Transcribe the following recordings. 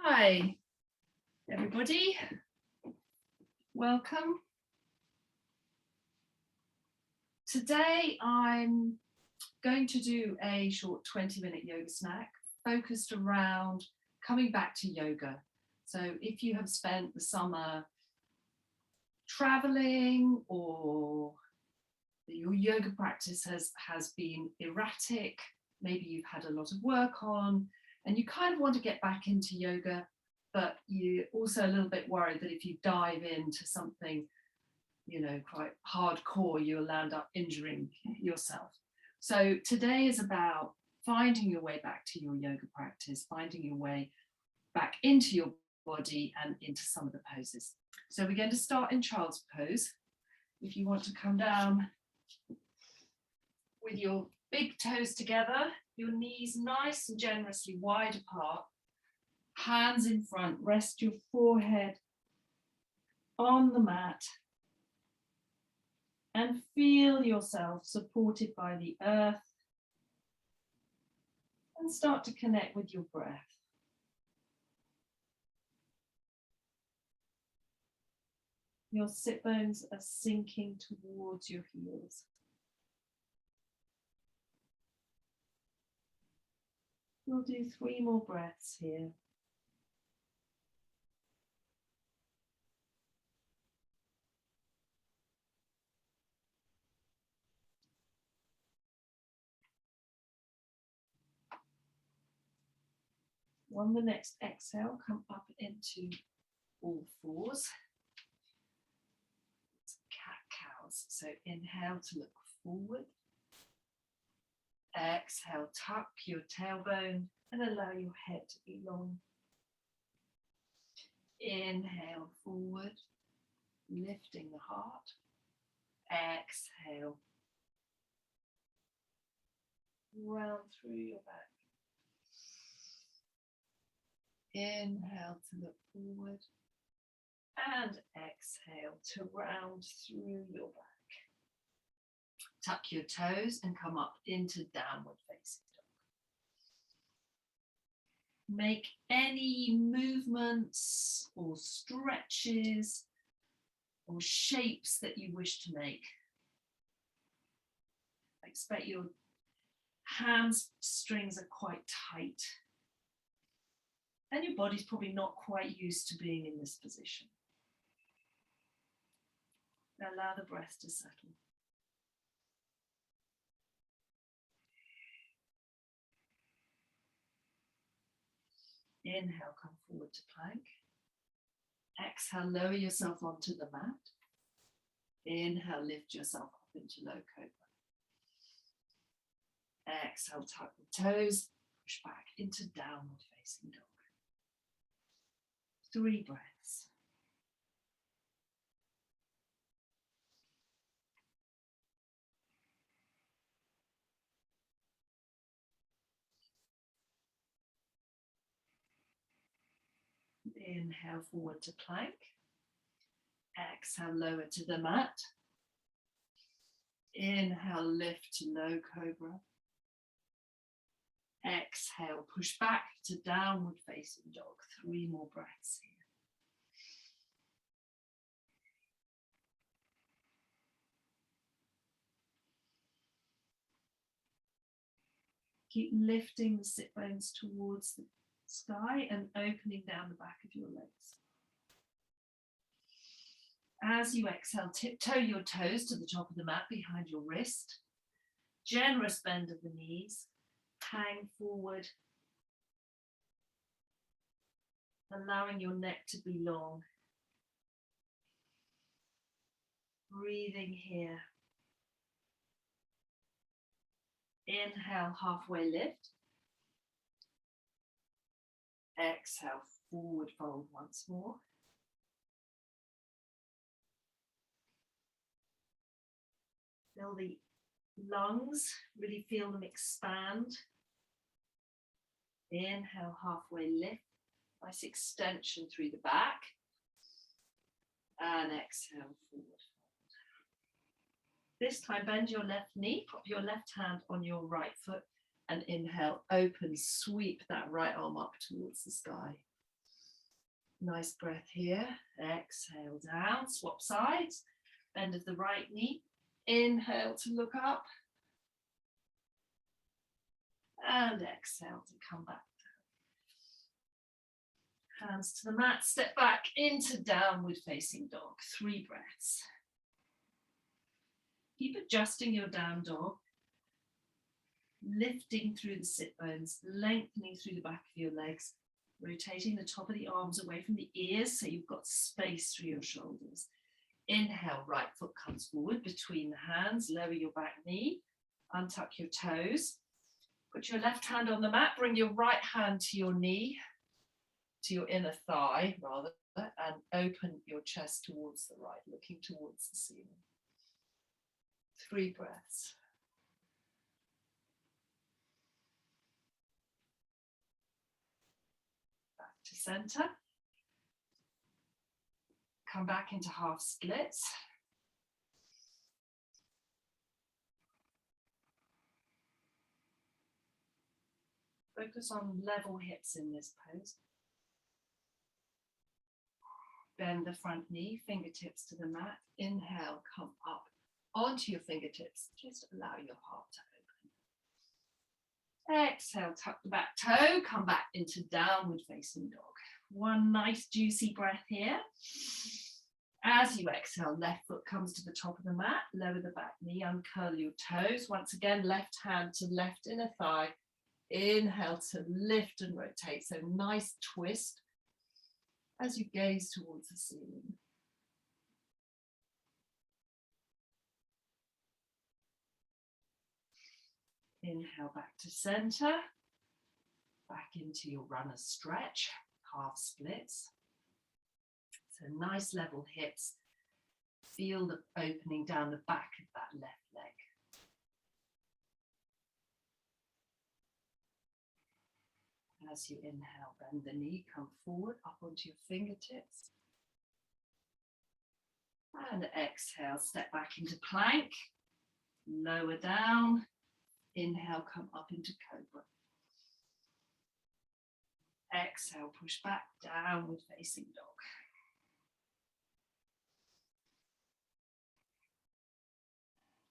Hi, everybody. Welcome. Today I'm going to do a short 20-minute yoga snack focused around coming back to yoga. So if you have spent the summer traveling or your yoga practice has been erratic, maybe you've had a lot of work on and you kind of want to get back into yoga, but you're also a little bit worried that if you dive into something, quite hardcore, you'll land up injuring yourself. So today is about finding your way back to your yoga practice, finding your way back into your body and into some of the poses. So we're going to start in child's pose. If you want to come down with your big toes together, your knees nice and generously wide apart, hands in front, rest your forehead on the mat and feel yourself supported by the earth and start to connect with your breath. Your sit bones are sinking towards your heels. We'll do 3 more breaths here. On the next exhale, come up into all fours. It's cat-cows. So inhale to look forward. Exhale, tuck your tailbone and allow your head to be long. Inhale forward, lifting the heart. Exhale, round through your back. Inhale to look forward and exhale to round through your back. Tuck your toes and come up into downward facing dog. Make any movements or stretches or shapes that you wish to make. I expect your hamstrings are quite tight. And your body's probably not quite used to being in this position. Now allow the breath to settle. Inhale, come forward to plank. Exhale, lower yourself onto the mat. Inhale, lift yourself up into low cobra. Exhale, tuck the toes, push back into downward facing dog. 3 breaths. Inhale forward to plank. Exhale, lower to the mat. Inhale, lift to low cobra. Exhale, push back to downward facing dog. 3 more breaths here. Keep lifting the sit bones towards the sky and opening down the back of your legs. As you exhale, tiptoe your toes to the top of the mat behind your wrist. Generous bend of the knees. Hang forward, allowing your neck to be long. Breathing here. Inhale, halfway lift. Exhale, forward fold once more. Feel the lungs, really feel them expand. Inhale, halfway lift. Nice extension through the back. And exhale, forward fold. This time, bend your left knee, pop your left hand on your right foot, and inhale, open, sweep that right arm up towards the sky. Nice breath here. Exhale down, swap sides. Bend of the right knee. Inhale to look up. And exhale to come back. Hands to the mat, step back into downward facing dog. 3 breaths. Keep adjusting your down dog, lifting through the sit bones, lengthening through the back of your legs, rotating the top of the arms away from the ears so you've got space through your shoulders. Inhale, right foot comes forward between the hands, lower your back knee, untuck your toes. Put your left hand on the mat, bring your right hand to your knee, to your inner thigh rather, and open your chest towards the right, looking towards the ceiling. 3 breaths. Back to center. Come back into half splits. Focus on level hips in this pose. Bend the front knee, fingertips to the mat. Inhale, come up onto your fingertips. Just allow your heart to open. Exhale, tuck the back toe, come back into downward facing dog. 1 nice juicy breath here. As you exhale, left foot comes to the top of the mat, lower the back knee, uncurl your toes. Once again, left hand to left inner thigh. Inhale to lift and rotate. So nice twist as you gaze towards the ceiling. Inhale back to center, back into your runner's stretch, half splits. So nice level hips. Feel the opening down the back of that left leg. As you inhale, bend the knee, come forward, up onto your fingertips. And exhale, step back into plank, lower down. Inhale, come up into cobra. Exhale, push back, downward facing dog.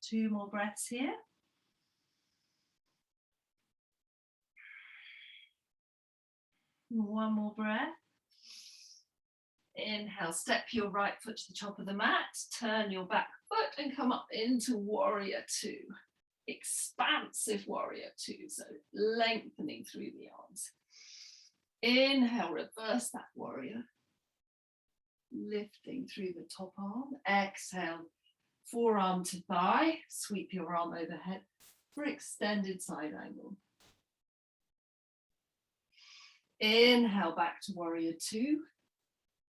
Two more breaths here. One more breath. Inhale, step your right foot to the top of the mat, turn your back foot and come up into warrior 2. Expansive warrior 2, so lengthening through the arms. Inhale, reverse that warrior. Lifting through the top arm. Exhale, forearm to thigh, sweep your arm overhead for extended side angle. Inhale, back to warrior 2.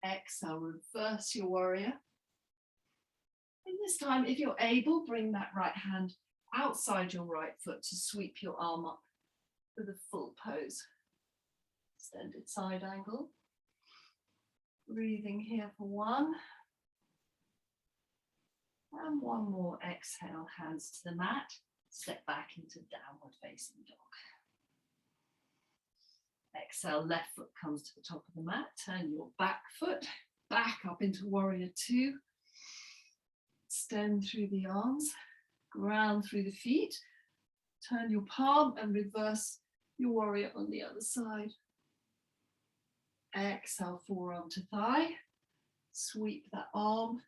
Exhale, reverse your warrior. And this time, if you're able, bring that right hand outside your right foot to sweep your arm up for the full pose. Extended side angle. Breathing here for 1. And 1 more. Exhale, hands to the mat. Step back into downward facing dog. Exhale, left foot comes to the top of the mat. Turn your back foot back up into warrior 2. Extend through the arms, ground through the feet. Turn your palm and reverse your warrior on the other side. Exhale, forearm to thigh. Sweep that arm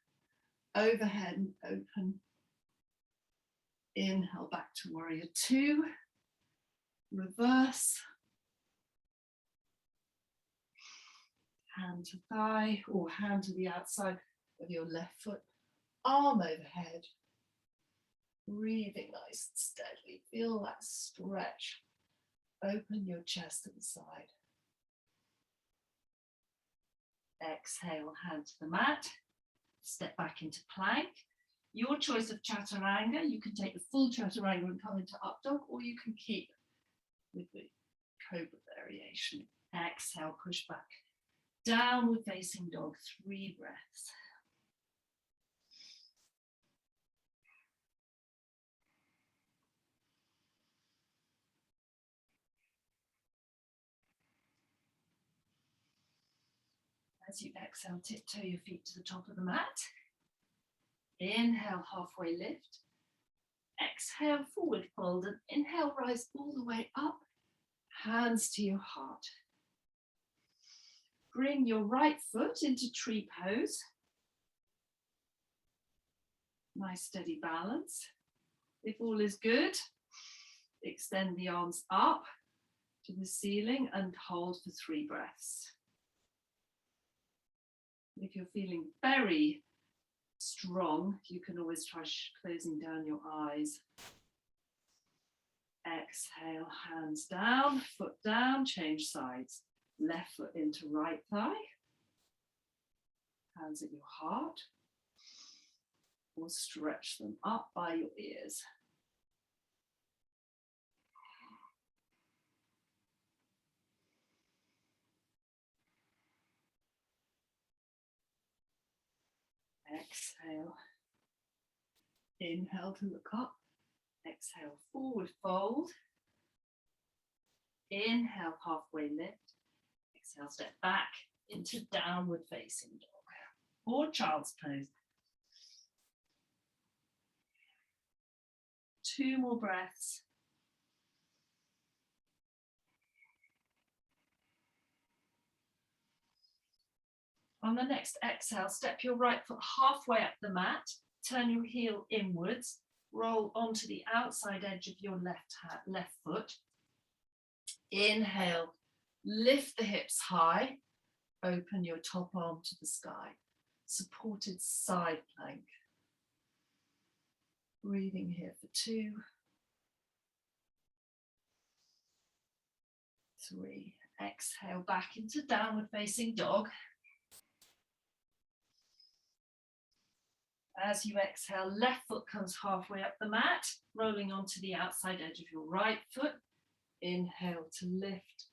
overhead and open. Inhale, back to warrior 2. Reverse. Hand to thigh or hand to the outside of your left foot. Arm overhead. Breathing nice and steadily. Feel that stretch. Open your chest to the side. Exhale, hand to the mat. Step back into plank. Your choice of chaturanga. You can take the full chaturanga and come into up dog, or you can keep with the cobra variation. Exhale, push back. Downward facing dog, 3 breaths. As you exhale, tiptoe your feet to the top of the mat. Inhale, halfway lift. Exhale, forward fold, and inhale, rise all the way up. Hands to your heart. Bring your right foot into tree pose. Nice steady balance. If all is good, extend the arms up to the ceiling and hold for 3 breaths. If you're feeling very strong, you can always try closing down your eyes. Exhale, hands down, foot down, change sides. Left foot into right thigh. Hands at your heart. Or stretch them up by your ears. Exhale. Inhale to look up. Exhale, forward fold. Inhale, halfway lift. Exhale, step back into downward facing dog or child's pose. 2 more breaths. On the next exhale, step your right foot halfway up the mat, turn your heel inwards, roll onto the outside edge of your left foot. Inhale, lift the hips high, open your top arm to the sky, supported side plank. Breathing here for 2, 3. Exhale back into downward facing dog. As you exhale, left foot comes halfway up the mat, rolling onto the outside edge of your right foot. Inhale to lift,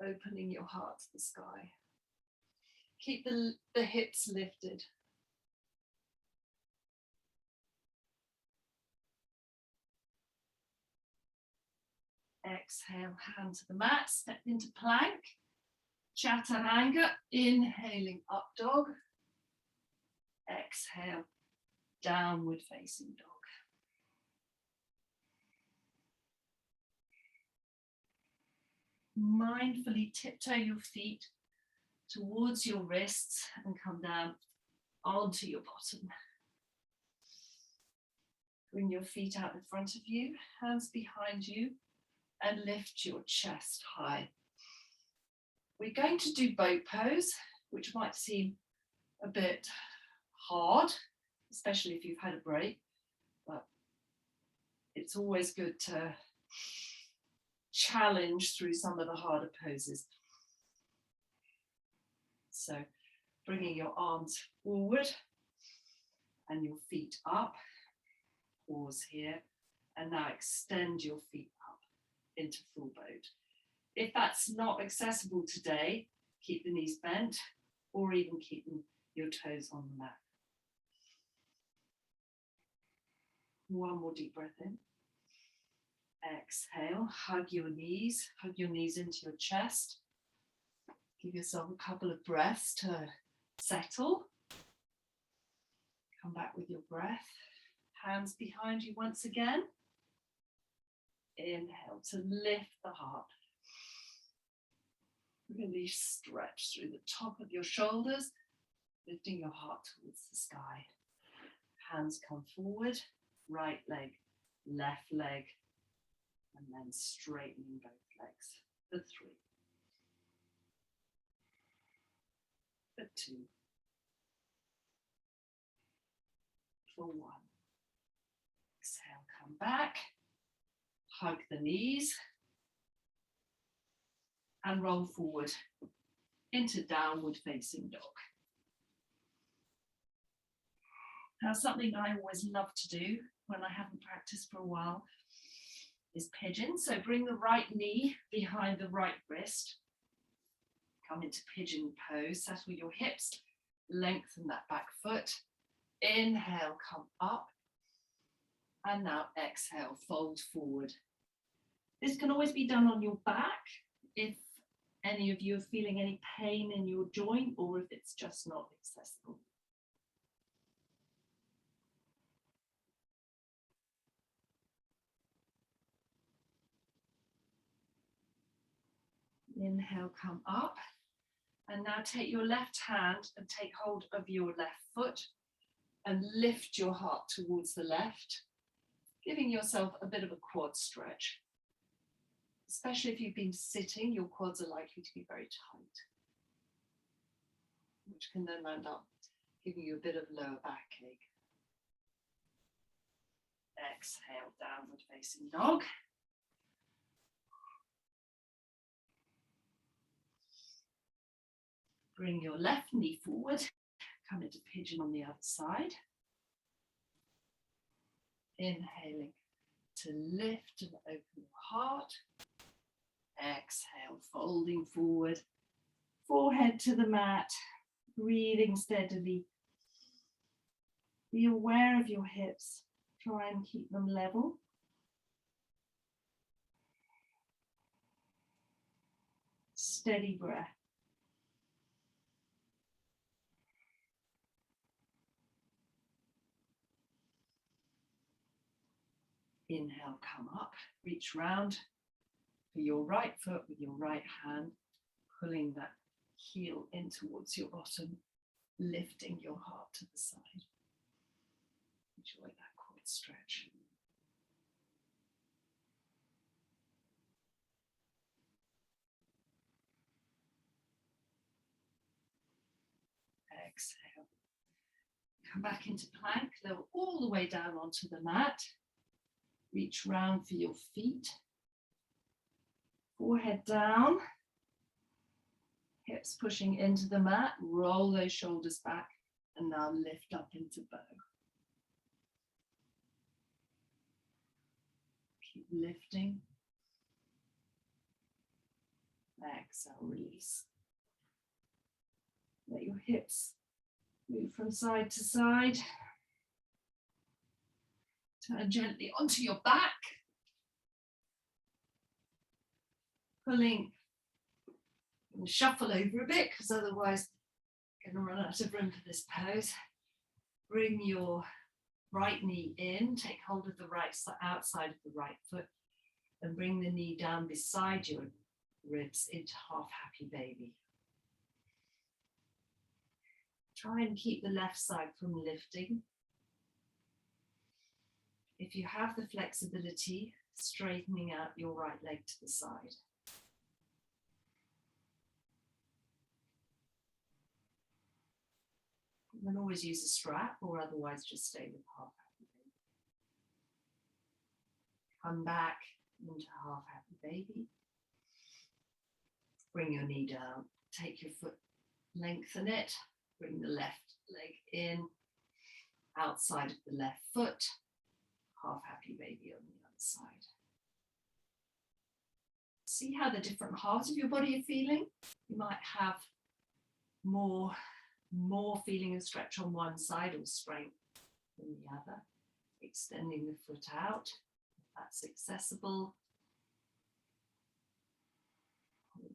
opening your heart to the sky. Keep the hips lifted. Exhale, hand to the mat, step into plank. Chaturanga, inhaling up dog. Exhale, downward facing dog. Mindfully tiptoe your feet towards your wrists and come down onto your bottom. Bring your feet out in front of you, hands behind you, and lift your chest high. We're going to do boat pose, which might seem a bit hard, especially if you've had a break, but it's always good to challenge through some of the harder poses. So bringing your arms forward and your feet up, pause here, and now extend your feet up into full boat. If that's not accessible today, keep the knees bent or even keeping your toes on the mat. 1 more deep breath in. Exhale, hug your knees into your chest. Give yourself a couple of breaths to settle. Come back with your breath. Hands behind you once again. Inhale to lift the heart. Really stretch through the top of your shoulders, lifting your heart towards the sky. Hands come forward, right leg, left leg, and then straightening both legs for 3, for 2, for 1. Exhale, come back, hug the knees, and roll forward into downward facing dog. Now, something I always love to do when I haven't practiced for a while is pigeon. So bring the right knee behind the right wrist. Come into pigeon pose, settle your hips, lengthen that back foot. Inhale, come up. And now exhale, fold forward. This can always be done on your back if any of you are feeling any pain in your joint or if it's just not accessible. Inhale, come up. And now take your left hand and take hold of your left foot and lift your heart towards the left, giving yourself a bit of a quad stretch. Especially if you've been sitting, your quads are likely to be very tight, which can then end up giving you a bit of lower backache. Exhale, downward facing dog. Bring your left knee forward, come into pigeon on the other side. Inhaling to lift and open your heart. Exhale, folding forward, forehead to the mat, breathing steadily. Be aware of your hips, try and keep them level. Steady breath. Inhale, come up, reach round for your right foot with your right hand, pulling that heel in towards your bottom, lifting your heart to the side. Enjoy that quad stretch. Exhale. Come back into plank, lower all the way down onto the mat. Reach round for your feet. Forehead down. Hips pushing into the mat. Roll those shoulders back and now lift up into bow. Keep lifting. Exhale, release. Let your hips move from side to side. Turn gently onto your back. Pulling and shuffle over a bit because otherwise you're going to run out of room for this pose. Bring your right knee in, take hold of the right outside of the right foot and bring the knee down beside your ribs into half happy baby. Try and keep the left side from lifting. If you have the flexibility, straightening out your right leg to the side. You can always use a strap or otherwise just stay with half happy baby. Come back into half happy baby. Bring your knee down, take your foot, lengthen it, bring the left leg in, outside of the left foot, half happy baby on the other side. See how the different halves of your body are feeling. You might have more feeling of stretch on one side or strength than the other. Extending the foot out, if that's accessible.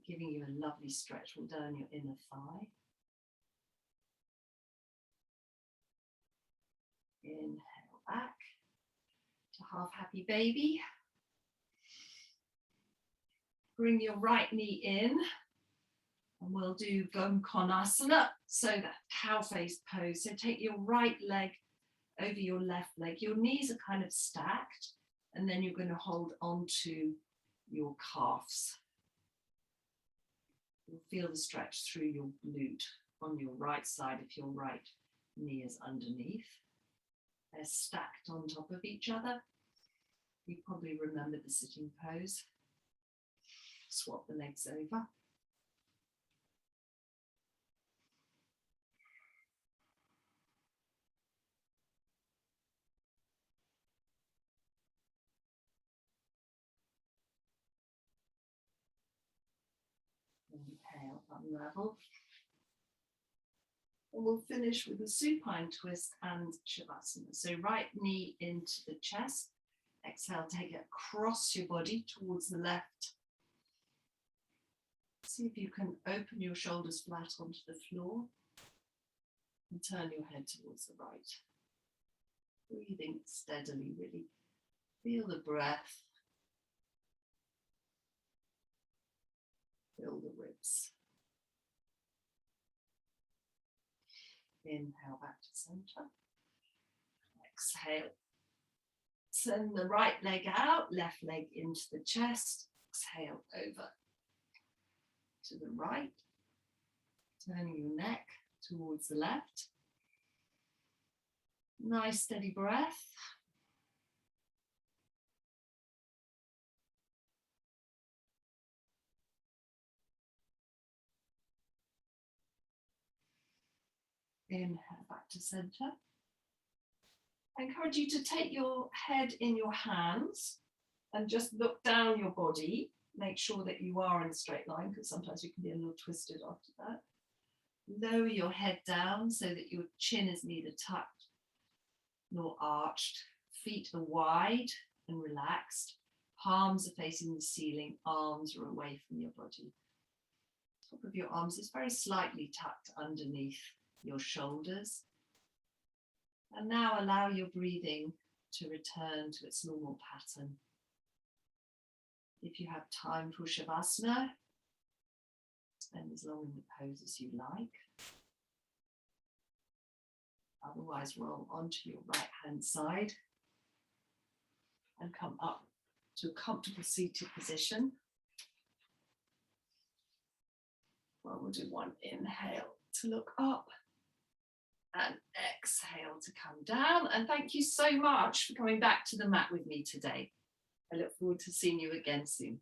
Giving you a lovely stretch all down your inner thigh. Inhale back to half happy baby. Bring your right knee in and we'll do Konasana, so that cow face pose. So take your right leg over your left leg. Your knees are kind of stacked and then you're going to hold onto your calves. You'll feel the stretch through your glute on your right side if your right knee is underneath. They're stacked on top of each other. You probably remember the sitting pose. Swap the legs over. Inhale, unravel. And we'll finish with a supine twist and Shavasana. So right knee into the chest. Exhale, take it across your body towards the left See if you can open your shoulders flat onto the floor and turn your head towards the right. Breathing steadily, really. Feel the breath. Feel the ribs. Inhale back to center. Exhale. Send the right leg out, left leg into the chest. Exhale over to the right. Turning your neck towards the left. Nice steady breath. Inhale back to center. I encourage you to take your head in your hands and just look down your body. Make sure that you are in a straight line, because sometimes you can be a little twisted after that. Lower your head down so that your chin is neither tucked nor arched. Feet are wide and relaxed. Palms are facing the ceiling. Arms are away from your body. Top of your arms is very slightly tucked underneath your shoulders. And now allow your breathing to return to its normal pattern. If you have time for Shavasana, spend as long in the pose as you like. Otherwise, roll onto your right hand side and come up to a comfortable seated position. Well, we'll do one inhale to look up and exhale to come down. And thank you so much for coming back to the mat with me today. I look forward to seeing you again soon.